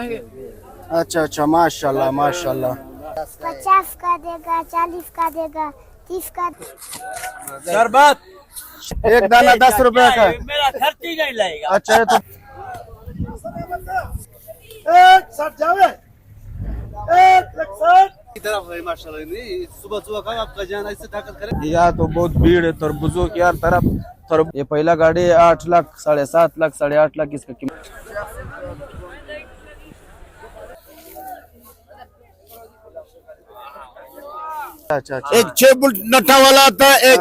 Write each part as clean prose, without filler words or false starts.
अच्छा अच्छा, माशाल्लाह माशाल्लाह। 50 का देगा, 40 का देगा, 30 का। शरबत एक दाना 10 रुपए का। मेरा खर्च ही नहीं लगेगा। अच्छा है तो सुबह सुबह का आपका जान ऐसे ताकत करे। यहाँ तो बहुत भीड़ है तरबूजों की यार तरफ। ये पहला गाड़ी है 8 लाख, 7.5 लाख, 8.5 लाख इसका कीमत। अच्छा अच्छा, एक 6 फुट नट्ठा वाला आता है, एक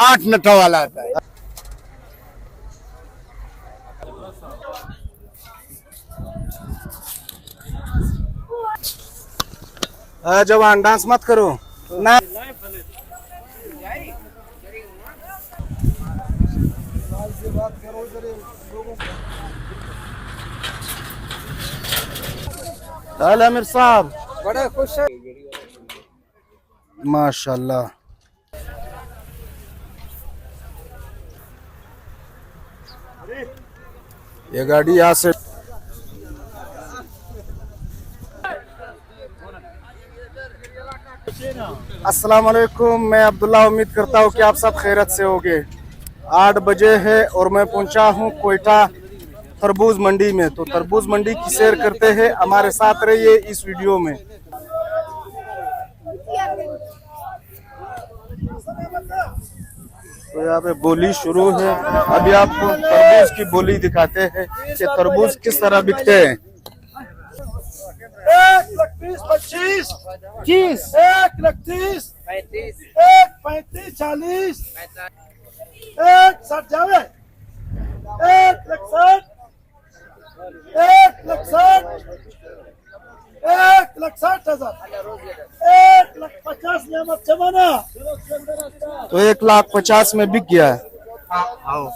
8 नट्ठा वाला आता है। जवान डांस मत करो ना। आमिर साहब बड़े खुश है माशाल्लाह। ये गाड़ी यहाँ से अस्सलाम वालेकुम, मैं अब्दुल्ला। उम्मीद करता हूँ कि आप सब खैरत से होंगे। 8 बजे है और मैं पहुंचा हूँ कोयटा तरबूज मंडी में। तो तरबूज मंडी की सैर करते हैं, हमारे साथ रहिए इस वीडियो में। तो यहाँ पे बोली शुरू है। अभी आपको तरबूज की बोली दिखाते हैं कि तरबूज किस तरह बिकते हैं। 1,20,25 30 1,30 35 1,35 40 1,60 जावे 1,60 1,60 1,60,000 1,50,000 नियामत जमाना। तो 1,50,000 में बिक गया है।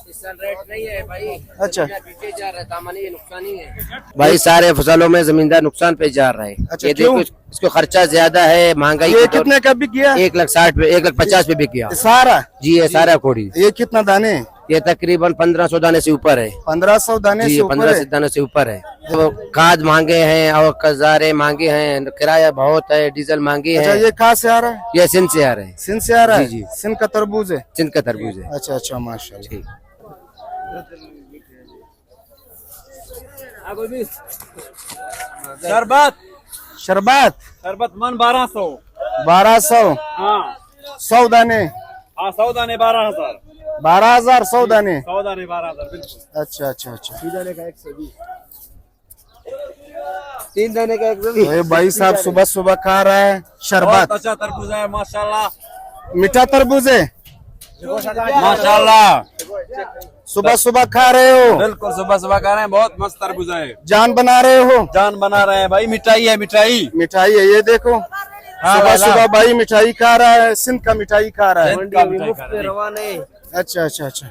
इस साल रेट नहीं है भाई। अच्छा पीछे जा रहा है, तामानी नुकसान ही है भाई। सारे फसलों में जमींदार नुकसान पे जा रहा है। अच्छा, ये क्यों? देखो इसको खर्चा ज्यादा है, महंगाई। ये कितने का बिक गया? 1,60,000 पे, 1,50,000 पे बिक गया सारा। जी। ये सारा कोड़ी, ये कितना दाने? ये तकरीबन 1500 दाने से ऊपर है। 1500 दाने जी, से ऊपर 1500 है। दाने से ऊपर है। तो खाद मांगे हैं और कजारे मांगे हैं, किराया बहुत है, डीजल मांगे अच्छा, हैं। ये कहाँ से आ रहा है? ये सिंध से आ रहे हैं। सिंध से आ रहा है? जी, जी। सिंध का तरबूज है? सिंध का तरबूज है। अच्छा अच्छा, माशाल्लाह। शरबत शरबत शरबत मन 1200। 1200 हाँ 100 दाने। हाँ 100 दाने 12,000। 12,000 100 दाने। 100 दाने 12,000 बिल्कुल। अच्छा अच्छा अच्छा। 3 दाने का 120। 3 दाने का 120। तो ये भाई साहब सुबह सुबह खा रहा है बहुत शरबत। अच्छा तरबूज है माशाल्लाह। मीठा तरबूज है माशाल्लाह सुबह सुबह खा रहे हो? बिल्कुल सुबह सुबह खा रहे हैं, बहुत मस्त तरबूज है। जान बना रहे हो? जान बना रहे हैं भाई, मिठाई है मिठाई। मिठाई है, ये देखो। सुबह सुबह भाई मिठाई खा रहा है, सिंध का मिठाई खा रहा है। अच्छा अच्छा अच्छा।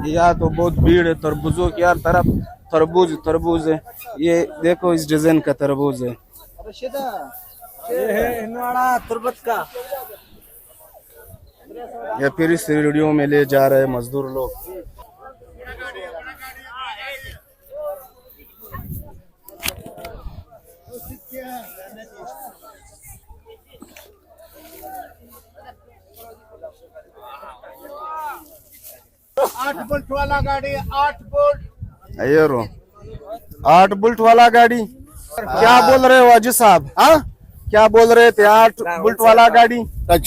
यहाँ तो बहुत भीड़ है तरबूजों की यार तरबूज तरबूज है। ये देखो इस डिजाइन का तरबूज है। ये है हिंदवाड़ा तुर्बत का। या फिर इस रेडियो में ले जा रहे मजदूर लोग। आठ बुल्ट वाला गाड़ी 8 बुल्ट। ये रो 8 बुल्ट वाला गाड़ी। क्या बोल रहे हो अजी साहब? हाँ क्या बोल रहे थे? 8 बुल्ट वाला गाड़ी। 8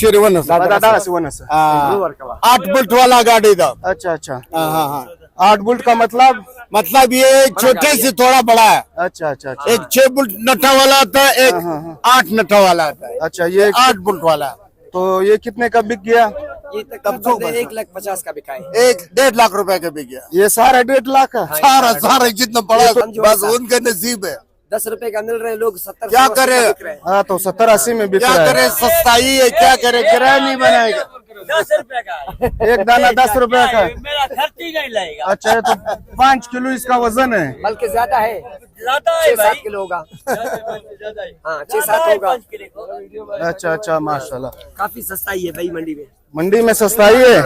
बुल्ट वाला गाड़ी था। अच्छा अच्छा, हाँ 8 बुल्ट का मतलब ये छोटे से थोड़ा बड़ा है। अच्छा अच्छा अच्छा। एक 6 बुल्ट नट्ठा वाला आता है, एक 8 नट्ठा वाला आता है। अच्छा, ये 8 बुल्ट वाला। तो ये कितने का बिक गया? ये तकरीबन 1,50,000 का बिका है। 1.5 लाख रुपए का बिक गया। ये सारा 1.5 लाख का? सारा जितना पड़ा बस उनके नसीब है। 10 रुपए का मिल रहे हैं लोग, 70 क्या करे? हाँ तो 70-80 में बिक क्या रहा करे? है। सस्ताई है, क्या करे? किराया नहीं बनाएगा। 10 रुपए का एक दाना 10 रुपए का। मेरा खर्च ही नहीं लगेगा। अच्छा है, तो 5 किलो इसका वजन है। बल्कि ज्यादा है, ज्यादा है 6-7 भाई। किलो होगा। ज्यादा है। हाँ 6-7 होगा। अच्छा अच्छा, माशाल्लाह। काफी सस्ता ही है भाई मंडी में। मंडी में सस्ताई है।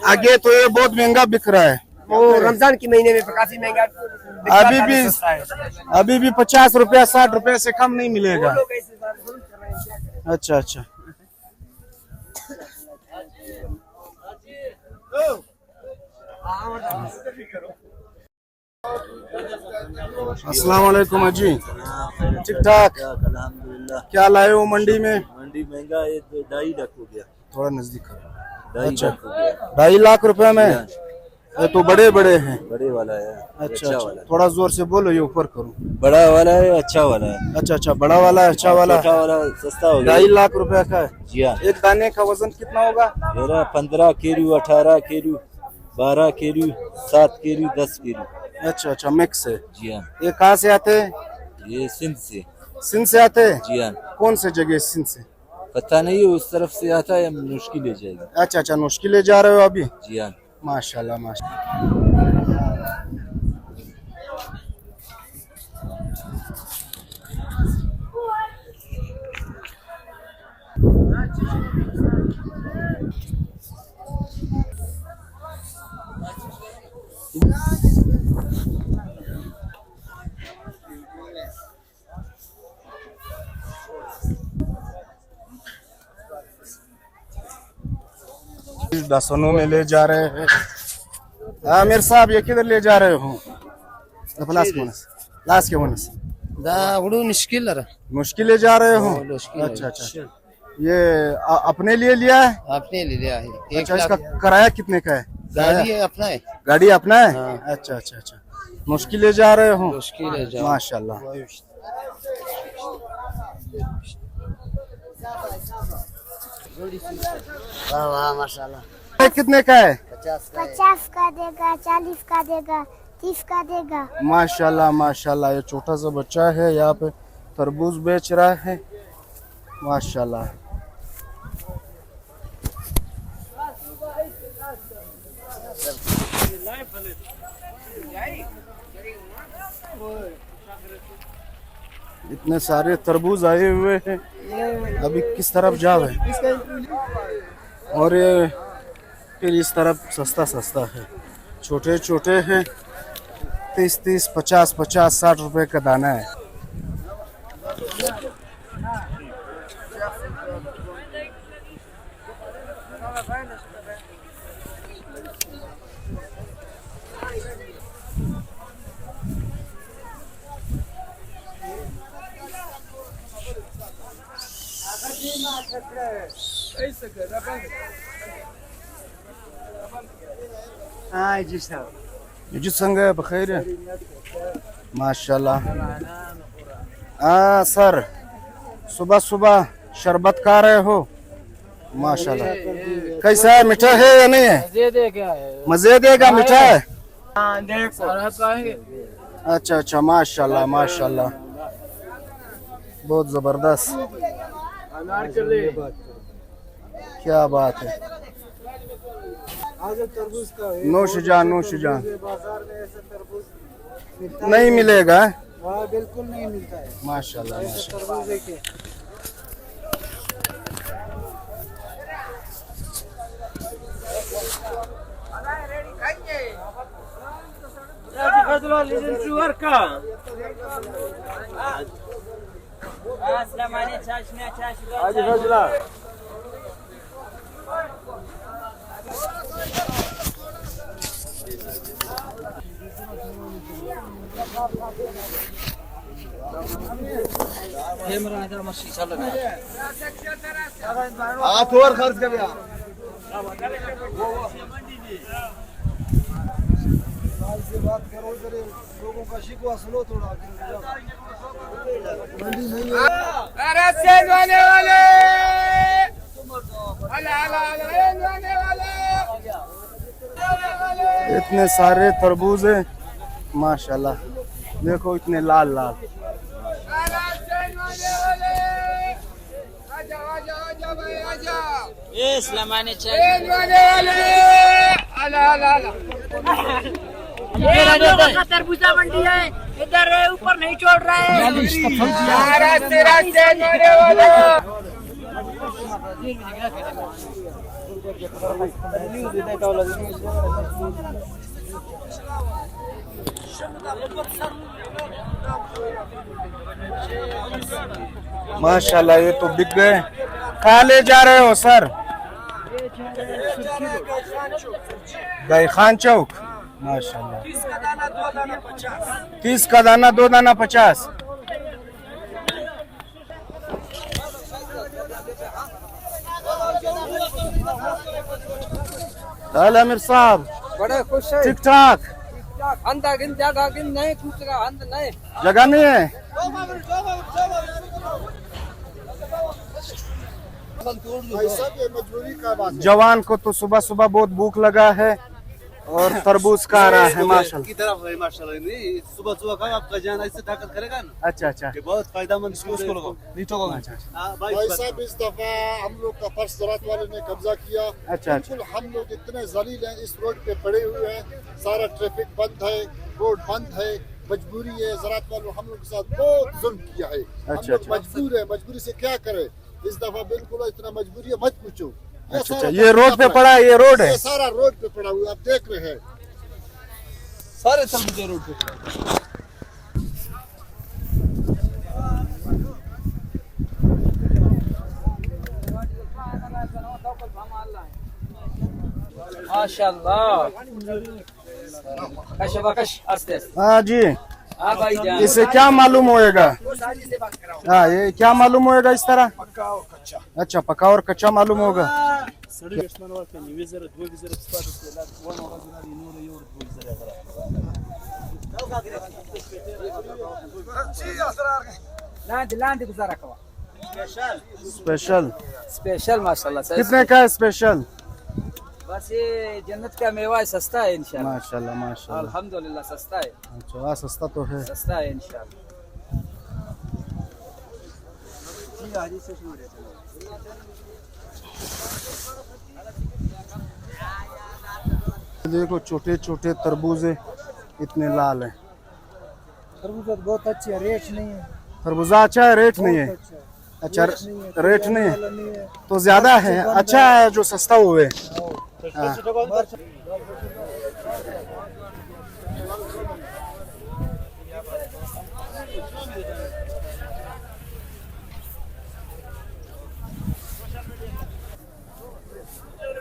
आगे तो ये बहुत महंगा बिक रहा है। वो रमजान के महीने में काफी महंगा अभी भी 50 रुपया 60 रुपया से कम नहीं मिलेगा। अच्छा अच्छा। अस्सलाम वालेकुम अजी, ठीक ठाक? अल्हम्दुलिल्लाह। क्या लाए हो मंडी में? मंडी महंगा है, 2.5 लाख हो गया। थोड़ा नजदीक करो। 2.5 अच्छा, लाख हो गया। 2.5 लाख रुपए में? ये तो बड़े बड़े हैं। बड़े वाला है। अच्छा अच्छा, थोड़ा जोर से बोलो, ये ऊपर करो। बड़ा वाला है, अच्छा वाला है। अच्छा अच्छा, बड़ा वाला है, अच्छा वाला। छोटा वाला सस्ता हो गया। 2.5 लाख रुपए का है। जी हाँ। एक दाने का वजन कितना होगा? मेरा 15 केरू, 18 केरू, 12 केरू, 7 केरू, 10 केरू। अच्छा अच्छा, मिक्स है। जी हाँ। ये कहाँ से आते हैं? ये सिंध से। सिंध से आते हैं? जी हाँ। कौन से जगह सिंध से? पता नहीं उस तरफ से आता है, मुश्किल हो जाएगी। अच्छा अच्छा, मुश्किल जा रहे हो अभी? जी हाँ। माशाल्लाह माशाल्लाह। दसनों में ले जा रहे हैं। आमिर साहब, ये किधर ले जा रहे हो? लास्ट के मनस मुश्किल ले जा रहे हो? अच्छा अच्छा, ये अपने लिए लिया है? अपने ले लिया है। अच्छा, इसका किराया कितने का है? गाड़ी है अपना है। गाड़ी अपना है? अच्छा अच्छा अच्छा, मुश्किल ले जा रहे हो? मुश्किल है जाओ। माशाल्लाह। वाह वाह माशाल्लाह। कितने का है? 50 का देगा, 40 का देगा, 30 का देगा। माशाल्लाह माशाल्लाह। ये छोटा सा बच्चा है, यहाँ पे तरबूज बेच रहा है। माशाल्लाह। इतने सारे तरबूज आए हुए हैं, अभी किस तरफ जावे? और ये फिर इस तरफ सस्ता सस्ता है, छोटे छोटे हैं। 30-30, 50-50, 60 रुपए का दाना है। जी संग है, बखैर है? माशाल्लाह। सर, सुबह सुबह शरबत खा रहे हो? माशाल्लाह। कैसा है, मीठा है या नहीं है? मजे देगा, मीठा है? अच्छा अच्छा, माशाल्लाह माशाल्लाह, बहुत जबरदस्त, क्या बात है। नोश जान नोश जान। नहीं मिलेगा? बिल्कुल नहीं मिलता है। माशाल्लाह माशाल्लाह। हाथ और खर्च कर बात करो, इधर लोगों का शिकवा सुनो थोड़ा। मंडी नहीं है। अरे सेल वाले वाले, इतने सारे तरबूज हैं माशाल्लाह, देखो इतने लाल लाल। तरबूजा मंडी है इधर, ऊपर नहीं छोड़ रहा है। माशाल्लाह ये तो बिक गए। कहाँ ले जा रहे हो सर? गाय खान चौक। माशाल्लाह 30 का दाना 2 दाना 50। हेलो अमीर साहब, बड़े खुश है। ठीक ठाक? अंधा गिन जगह गिन नहीं कुछ का अंध नहीं जगह नहीं है। जवान को तो सुबह सुबह बहुत भूख लगा है और तरबूज का आ रहा है माशाल्लाह। की तरफ है माशाल्लाह। नहीं सुबह सुबह का आपका जान इससे ताकत करेगा ना। अच्छा अच्छा ये बहुत फायदेमंद अच्छा भाई साहब इस दफा हम लोग का फर्श ज़राअत वाले ने कब्जा किया। अच्छा अच्छा। बिल्कुल हम लोग इतने जलील हैं, इस रोड पे पड़े हुए हैं, सारा ट्रैफिक बंद है, रोड बंद है, मजबूरी है। ज़राअत वालों हम लोग के साथ बहुत जुल्म किया है। हम अच्छा, लोग अच्छा। मजबूर है, मजबूरी से क्या करे। इस दफा बिल्कुल इतना मजबूरी है, मत पूछो। अच्छा अच्छा। ये रोड पे पड़ा है, ये रोड है। ये सारा रोड पे पड़ा हुआ है, आप देख रहे हैं। सारे तरबूज रोड पे। माशाल्लाह कश बकश आस्ते आस्ते। हाँ जी। हाँ भाईजान। इसे क्या मालूम होएगा? हाँ ये क्या मालूम होएगा इस तरह? अच्छा पका और कच्चा मालूम होगा। स्पेशल स्पेशल माशाल्लाह सर। कितने का है स्पेशल? बस ये जन्नत का मेवा है, सस्ता है इंशाल्लाह। माशाल्लाह माशाल्लाह। अल्हम्दुलिल्लाह सस्ता है। अच्छा हाँ सस्ता तो है। सस्ता है इंशाल्लाह। देखो छोटे छोटे तरबूजे इतने लाल हैं। तरबूजा बहुत अच्छी है, रेट नहीं है। खरबूजा अच्छा है, रेट नहीं है। अच्छा रेट नहीं है तो ज्यादा है। अच्छा है जो सस्ता हुए। हाँ।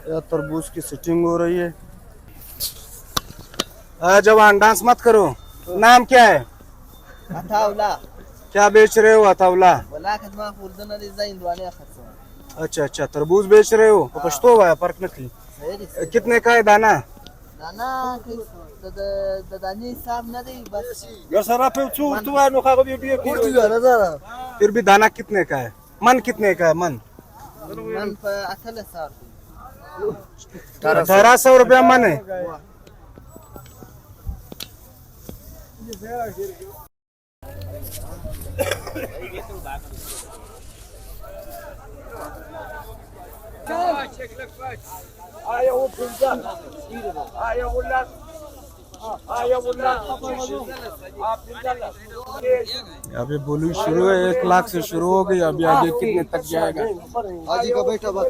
यह तरबूज की सेटिंग हो रही है। जवान डांस मत करो। नाम क्या है? अथावला क्या बेच रहे हो अतावला? वला खदमा फुर्दन डिजाइन दुआने खर्च अच्छा अच्छा तरबूज बेच रहे हो। पछतो हुआ है परख नकली। कितने का है दाना? दाना दादानी साहब ना दे बस फिर भी दाना कितने का है? मन कितने का है? मन मन पर असल साहब 1800 रुपया मन है। अभी बोली शुरू है 1 लाख से शुरू हो गई। अभी आगे कितने तक जाएगा? हाजी का बेटा बात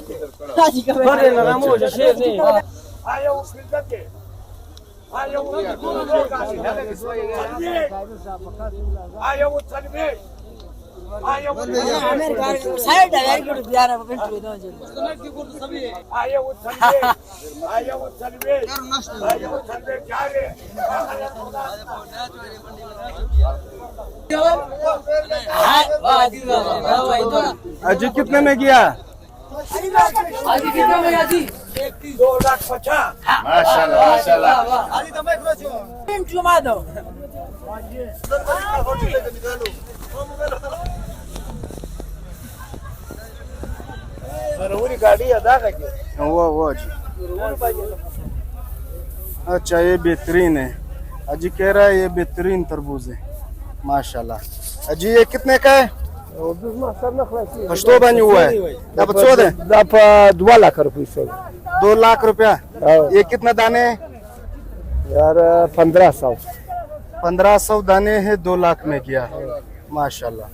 अजी कितने में गया? गाड़ी अदा कर वो जी। अच्छा ये बेहतरीन है। अजी कह रहा है ये बेहतरीन तरबूज है माशाल्लाह। अजी ये कितने का है? पछतो बनी हुआ है। 2 लाख रुपये 2 लाख रुपया। ये कितने दाने हैं? यार 1500 1500 दाने हैं। 2 लाख में गया माशाल्लाह।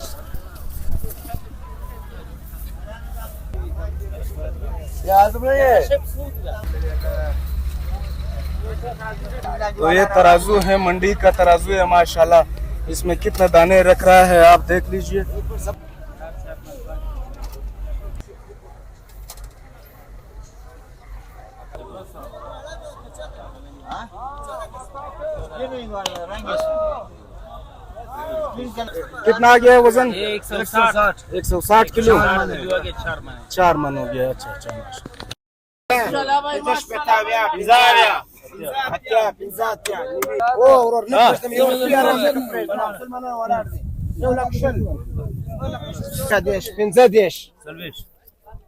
तो ये तराजू है, मंडी का तराजू है माशाल्लाह। इसमें कितने दाने रख रहा है आप देख लीजिए। कितना आ गया है वजन? 160 किलो। 4 मन हो गया। अच्छा अच्छा।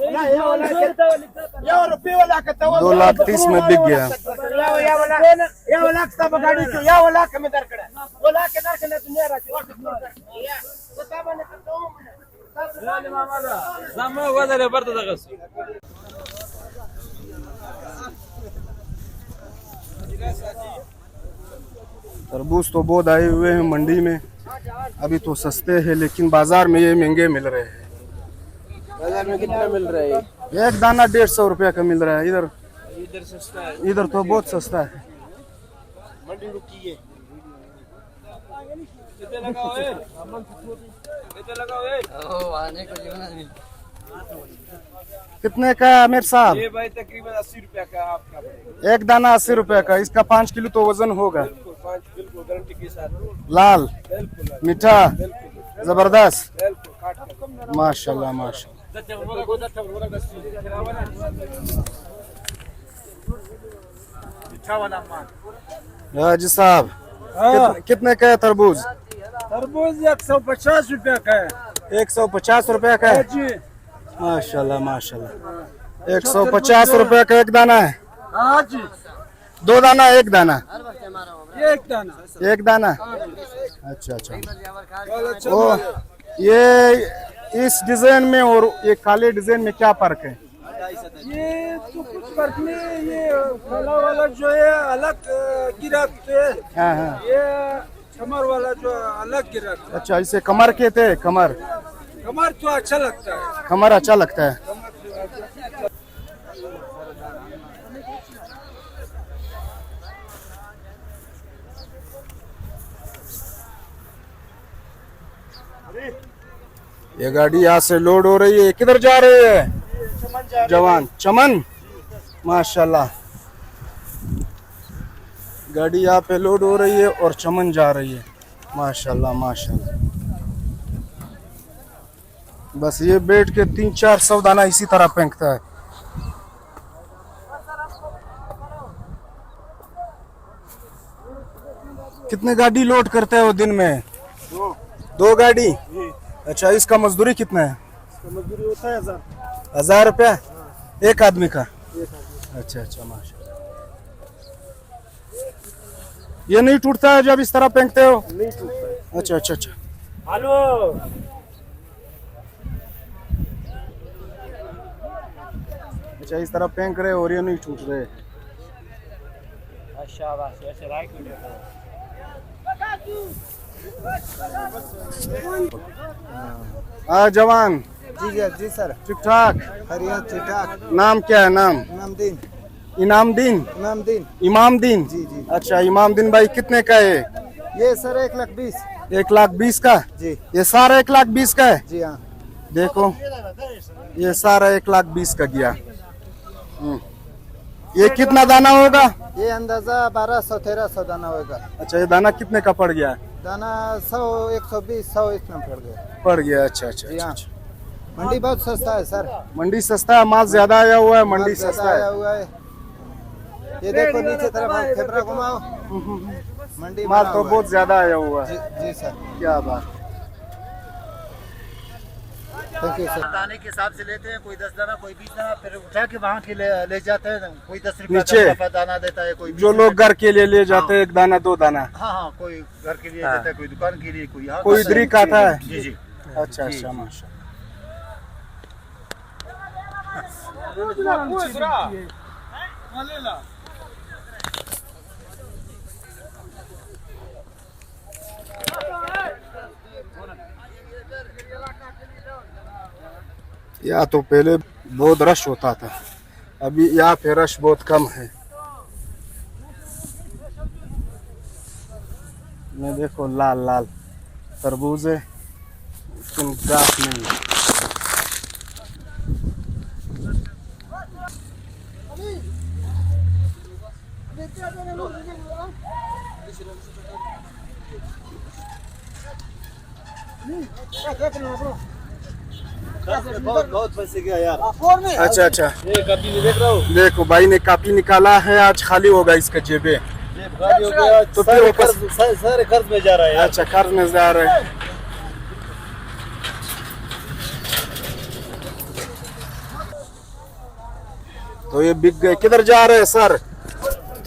2,30,000 में बिक गया। तरबूज तो बहुत आए हुए हैं मंडी में, अभी तो सस्ते हैं लेकिन बाजार में ये महंगे मिल रहे हैं। बाजार में कितना मिल रहा है? एक दाना 150 रुपया का मिल रहा है। इधर सस्ता है, इधर तो बहुत सस्ता है। मंडी रुकी है। कितने का है आमिर साहब? ये भाई तकरीबन 80 रुपया का आपका। एक दाना 80 रुपया का। इसका 5 किलो तो वजन होगा। बिल्कुल गारंटी के साथ। लाल, मीठा, जबरदस्त, माशाल्लाह माशाल्लाह। हाजी साहब कितने का है तरबूज? तरबूज 150 रुपया का है। 150 रुपया का है जी माशाल्लाह माशाल्लाह। 150 रुपया का एक दाना है। हाँ जी 2 दाना एक दाना? एक दाना। एक दाना। अच्छा अच्छा। ओ ये इस डिजाइन में और ये काले डिजाइन में क्या फर्क है? ये तो कुछ फर्क नहीं। ये फला वाला जो है अलग गिरते है। हाँ हाँ। ये कमर वाला जो अलग गिरते है। अच्छा इसे कमर कहते हैं? कमर कमर तो अच्छा लगता है। कमर अच्छा लगता है। ये गाड़ी यहाँ से लोड हो रही है। किधर जा रही है? जवान चमन माशाल्लाह। गाड़ी यहाँ पे लोड हो रही है और चमन जा रही है माशाल्लाह माशाल्लाह। बस ये बैठ के 300-400 दाना इसी तरह फेंकता है। कितने गाड़ी लोड करते हैं वो दिन में? 2 गाड़ी। अच्छा इसका मजदूरी कितना है? मजदूरी होता है 1000 रुपया एक आदमी का। अच्छा अच्छा माशाल्लाह। ये नहीं टूटता है जब इस तरह फेंकते हो? नहीं टूटता है। अच्छा अच्छा अच्छा। हेलो अच्छा इस तरह फेंक रहे और ये नहीं टूट रहे। जवान जी सर ठीक ठाक? खैरियत ठीक ठाक। नाम क्या है? नाम इमामदीन इनामदीन इमामदीन इमामदीन। जी जी। अच्छा इमामदीन भाई कितने का है? ये सर 1,20,000। 1,20,000 का? जी ये सारा 1,20,000 का है? जी हाँ। देखो ये सारा 1,20,000 का गया। ये कितना दाना होगा? ये अंदाजा 1200-1300 दाना होगा। अच्छा ये दाना कितने का पड़ गया? दाना 100 120 100 इतना पड़ गया। पड़ गया। अच्छा अच्छा जी अच्छा, हाँ। अच्छा। मंडी बहुत सस्ता है सर। मंडी सस्ता है, माल ज्यादा आया हुआ है, मंडी माल ज्यादा सस्ता आया है। हुआ है। ये देखो नीचे तरफ आप कैमरा घुमाओ। मंडी माल भरा तो हुआ है। बहुत ज्यादा आया हुआ है। जी जी सर। क्या बात। Thank you sir. दाने के हिसाब से लेते हैं, कोई 10 दाना, कोई 20 दाना, फिर उठा के वहाँ के ले जाते हैं। कोई 10 रुपया नीचे? का दाना देता है, कोई 20 जो लोग घर के लिए ले जाते हैं, एक दाना दो दाना, हाँ हाँ, कोई घर के लिए देता है, कोई दुकान के लिए, कोई यहाँ कोई खाता है। इधर ही खाता है। जी जी। अच्छा अच्छा, माशा। यहाँ तो पहले बहुत रश होता था, अभी यहाँ पे रश बहुत कम है। मैं देखो लाल लाल तरबूज है, लेकिन घास नहीं है। बहुत पैसे गया यार। अच्छा अच्छा, ये कभी नहीं देख रहा हूँ। देखो भाई ने कापी निकाला है, आज खाली होगा इसका जेबे। गाड़ी हो गया तो फिर वापस सारे कर्ज में जा रहा है यार। अच्छा, कर्ज में जा रहे हैं। तो ये बिक गए। किधर जा रहे हैं सर?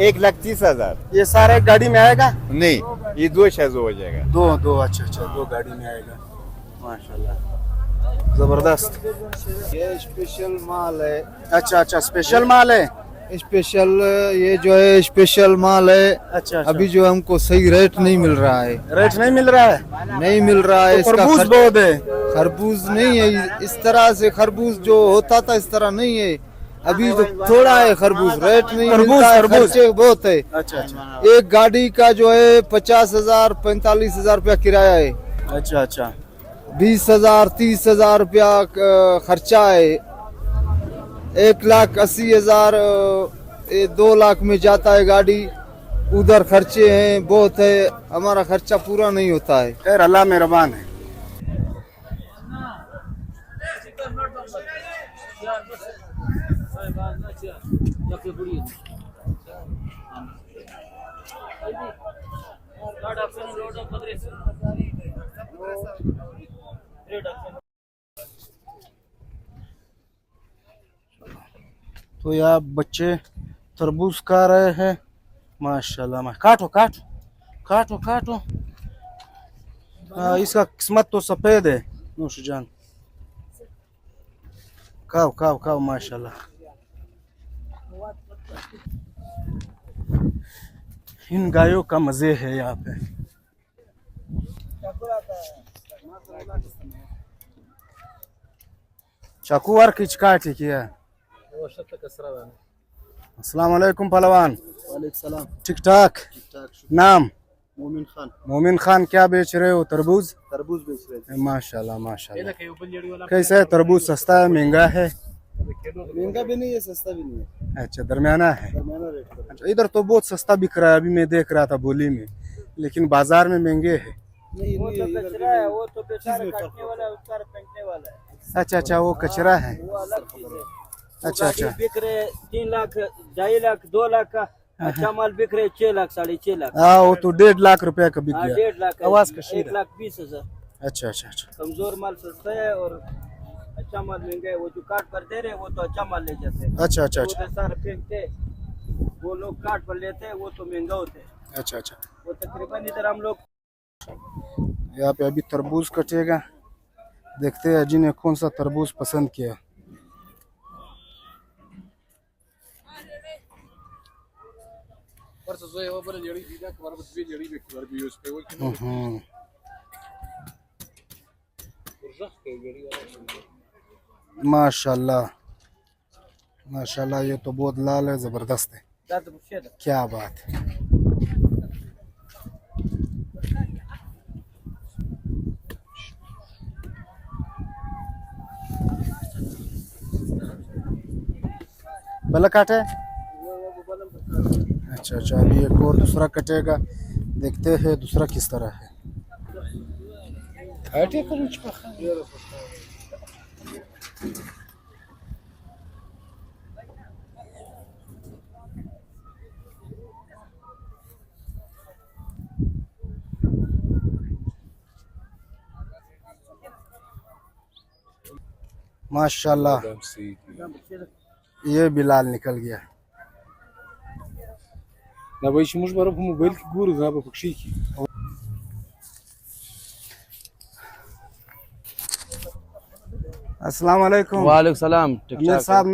1,30,000 ये सारा एक गाड़ी में आएगा? नहीं ये 2 शायद हो जाएगा। दो अच्छा अच्छा, दो गाड़ी में आएगा। माशाल्लाह, जबरदस्त। ये स्पेशल माल है, अच्छा अच्छा, स्पेशल माल है। स्पेशल ये जो है स्पेशल माल है। अच्छा अच्छा, अभी जो हमको सही रेट नहीं मिल रहा है, रेट नहीं मिल रहा है? नहीं मिल रहा है। तो इसका तरबूज बहुत है। खरबूज नहीं है इस तरह से, खरबूज जो होता था इस तरह नहीं है। अभी तो थोड़ा है खरबूज, रेट नहीं मिलता है, खर्चे बहुत है। अच्छा अच्छा एक गाड़ी का जो है 50,000 45,000 रुपया किराया है, अच्छा अच्छा, 20,000 30,000 रुपया खर्चा है, 1,80,000 2 लाख में जाता है गाड़ी। उधर खर्चे हैं बहुत है, हमारा खर्चा पूरा नहीं होता है। खैर अल्लाह मेहरबान है। तो यार बच्चे तरबूज खा रहे हैं। माशाल्लाह, काटो काटो काटो काटो। इसका किस्मत तो सफेद है। नूशजान, खाओ खाओ खाओ, माशाल्लाह। इन गायों का मजे है यहाँ पे। चाकू और खिचकाट किया। अस्सलाम वालेकुम पहलवान। वालेकुम सलाम। ठीक ठाक। नाम? मोमिन खान। मोमिन खान, क्या बेच रहे हो? तरबूज? तरबूज बेच रहे थे। माशाल्लाह माशाल्लाह। कैसा है तरबूज? सस्ता है महंगा है? महंगा भी नहीं है, सस्ता भी नहीं है, अच्छा, दरमियाना है। दरमियाना रेट पर। अच्छा, इधर तो बहुत सस्ता बिक रहा है, अभी मैं देख रहा था बोली में, लेकिन बाजार में महंगे है। नहीं वो तो कचरा है, वो तो बेचारा काटने वाला है, उसका फेंकने वाला है, अच्छा अच्छा, वो कचरा है। वो अलग चीज है। अच्छा अच्छा, बिक रहे 3 लाख 2.5 लाख 2 लाख का अच्छा माल बिक रहे 6 लाख 6.5 लाख। हाँ, वो तो 1.5 लाख रुपया का बिक हाँ, गया। 1.5 लाख, आवाज कशीर है। 1,20,000। अच्छा अच्छा अच्छा, कमजोर माल सस्ता है और अच्छा माल महंगा है। वो जो काट पर दे रहे हैं वो तो अच्छा माल ले जाते हैं। अच्छा अच्छा वो अच्छा तो सारे फेंकते, वो लोग काट पर लेते हैं, वो तो महंगा होते हैं। अच्छा अच्छा। वो तकरीबन इधर हम लोग यहाँ पे अभी तरबूज कटेगा, देखते हैं अजी ने कौन सा तरबूज पसंद किया। माशाल्लाह माशाल्लाह, ये तो बहुत लाल है, जबरदस्त है। क्या बात है। बल्ला काटे। अच्छा अच्छा, अभी एक और दूसरा कटेगा, देखते हैं दूसरा किस तरह है। माशाल्लाह, ये बिलाल निकल गया। अस्सलाम वालेकुम। वालेकुम सलाम। अमीर साहब,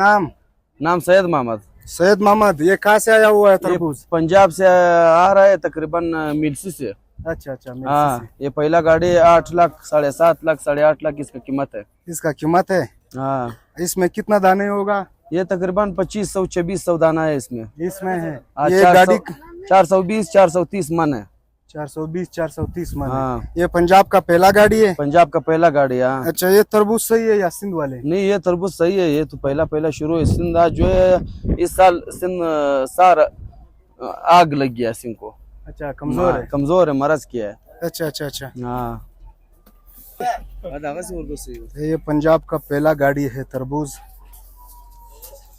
नाम सैयद मोहम्मद। सैयद मोहम्मद, ये कहाँ से आया हुआ है तरबूज? पंजाब से आ रहा है, तकरीबन मिल्सी से। अच्छा अच्छा, हाँ, ये पहला गाड़ी 8 लाख, 7.5 लाख, 8.5 लाख इसका कीमत है। इसका कीमत है। हाँ, इसमें कितना दाने होगा? ये तकरीबन 2500-2600 दाना है इसमें। इसमें है ये गाड़ी 420-430 मन है। 420-430 मन। हाँ। ये पंजाब का पहला गाड़ी है? पंजाब का पहला गाड़ी है। हाँ। अच्छा, ये तरबूज सही है या सिंध वाले? नहीं, ये तरबूज सही है। ये तो पहला शुरू है। सिंध आज जो है इस साल सिंध सार आग लग गया सिंध को। अच्छा, कमजोर है। कमजोर है, मरज किया है। अच्छा अच्छा अच्छा। हाँ, ये पंजाब का पहला गाड़ी है तरबूज,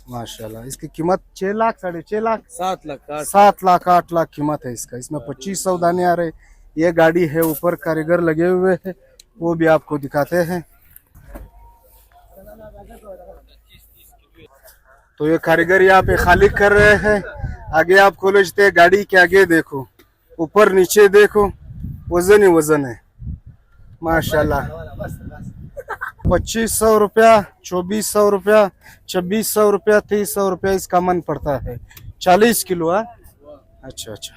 माशाल्लाह। इसकी कीमत 6 लाख, 6.5 लाख, 7 लाख, 7 लाख, 8 लाख कीमत है इसका। इसमें 2500 दाने आ रहे। ये गाड़ी है, ऊपर कारीगर लगे हुए हैं, वो भी आपको दिखाते हैं। तो ये कारीगर यहाँ पे खाली कर रहे हैं। आगे आप खोलते हैं, गाड़ी के आगे देखो, ऊपर नीचे देखो, वजन ही वजन है माशाल्लाह। 2500 रुपया, 2400 रुपया, 2600 रुपया, 2300 रुपया इसका मन पड़ता है। 40 किलो। अच्छा अच्छा।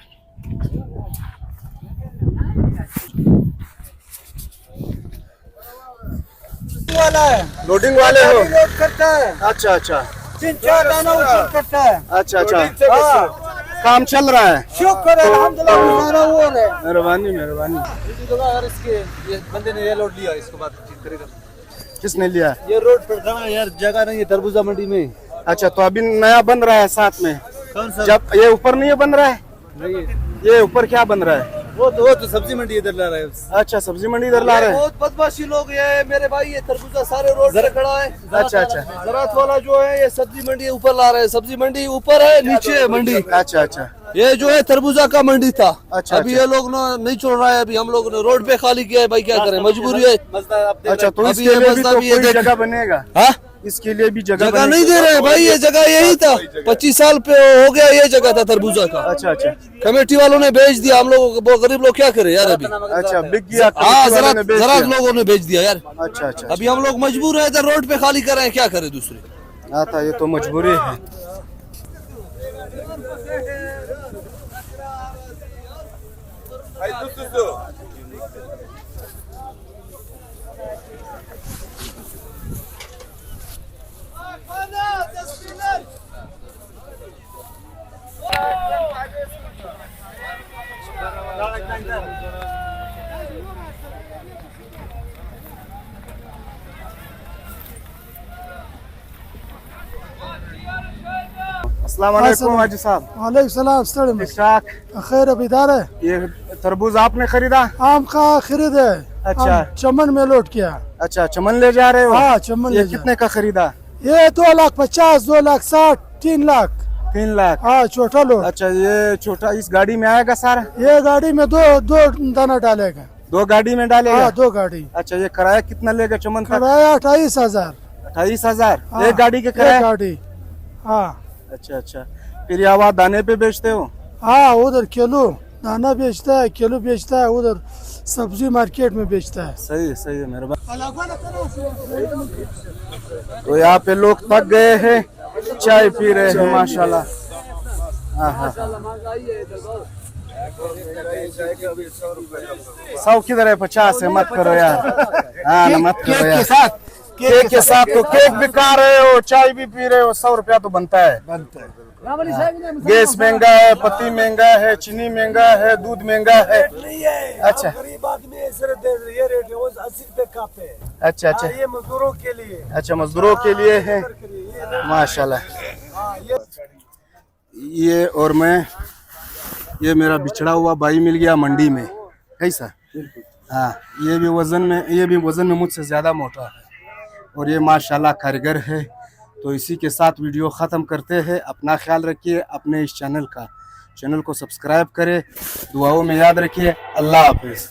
लोडिंग वाले हो? लोड करता है। अच्छा अच्छा 3-4 दाना ऊपर करता है। अच्छा अच्छा, काम चल रहा है। शुक्र है, अल्हम्दुलिल्लाह, गुजारा हुआ है। मेहरबानी मेहरबानी। ये बंदे ने ये लोड लिया, इसको बात ठीक करेगा। किसने लिया? ये रोड पर खड़ा यार, जगह नहीं है तरबूजा मंडी में। अच्छा, तो अभी नया बन रहा है साथ में? कौन सा? जब ये ऊपर नहीं बन रहा है? नहीं, ये ऊपर क्या बन रहा है? वो तो सब्जी मंडी इधर ला रहा है। अच्छा, सब्जी मंडी इधर ला रहे हैं। बहुत बदमाशी लोग ये मेरे भाई, ये तरबूजा सारे रोड पर खड़ा है। अच्छा अच्छा। ज़रात वाला जो है ये सब्जी मंडी ऊपर ला रहे हैं। सब्जी मंडी ऊपर है, नीचे है मंडी। अच्छा अच्छा। ये जो है तरबूजा का मंडी था। अच्छा, अभी ये लोग नहीं चल रहा है। अभी हम लोग ने रोड पे खाली किया है भाई, क्या करें, मजबूरी है। अच्छा, तो अभी इसके ये लिए भी मसला तो भी ये कोई देख- जगह बनेगा? हाँ, इसके लिए भी जगह जगह बनेगी? नहीं दे रहे भाई, ये जगह यही था। 25 साल पे हो गया ये जगह था तरबूजा का। अच्छा अच्छा कमेटी वालों ने बेच दिया। हम लोग वो गरीब लोग क्या करें यार अभी। अच्छा, बिक गया। हाँ, कमेटी वाले ने बेच जरा दिया। लोगों ने बेच दिया यार। अच्छा अच्छा। अभी हम लोग मजबूर है, इधर रोड पे खाली कर रहे हैं, क्या करें दूसरे। आता, ये तो मजबूरी है। अस्सलाम वालेकुम हाजी साहब। वालेकुम सलाम। ठीक ठाक? खैर अब इधर है। ये तरबूज आपने खरीदा? आम का खरीद है। अच्छा। हम चमन में लोड किया। अच्छा, चमन ले जा रहे हो? हाँ, चमन ये ले जा। कितने का खरीदा? ये 2,50,000, 2,60,000, 3 लाख। 3 लाख। हाँ, छोटा लोड। अच्छा, ये छोटा इस गाड़ी में आएगा सारा? ये गाड़ी में दो दाना डालेगा। 2 गाड़ी में डालेगा? हाँ, 2 गाड़ी। अच्छा, ये किराया कितना लेगा चमन का? किराया 28,000। 28,000 हाँ, एक गाड़ी के एक किराया? गाड़ी। हाँ अच्छा अच्छा। फिर ये आवाज दाने पे बेचते हो? हाँ, उधर किलो दाना बेचता है, किलो बेचता है, उधर सब्जी मार्केट में बेचता है। सही है, सही है, मेहरबानी। तो यहाँ पे लोग थक गए हैं, चाय पी रहे हैं माशाल्लाह। हाँ हाँ। 100 किधर है? 50 है, मत करो यार। हाँ ना, मत करो यार। केक के साथ तो केक भी खा रहे हो, चाय भी पी रहे हो, 100 रुपया तो बनता है। गैस महंगा है, पत्ती महंगा है, चीनी महंगा है, दूध महंगा है। अच्छा अच्छा अच्छा। ये मजदूरों के लिए। अच्छा, मजदूरों के लिए है माशाल्लाह। ये और मैं, ये मेरा बिछड़ा हुआ भाई मिल गया मंडी में। कैसा? हाँ, ये भी वजन में मुझसे ज्यादा मोटा है। और ये माशाल्लाह कारीगर है। तो इसी के साथ वीडियो ख़त्म करते हैं। अपना ख्याल रखिए, अपने इस चैनल को सब्सक्राइब करें, दुआओं में याद रखिए। अल्लाह हाफिज़।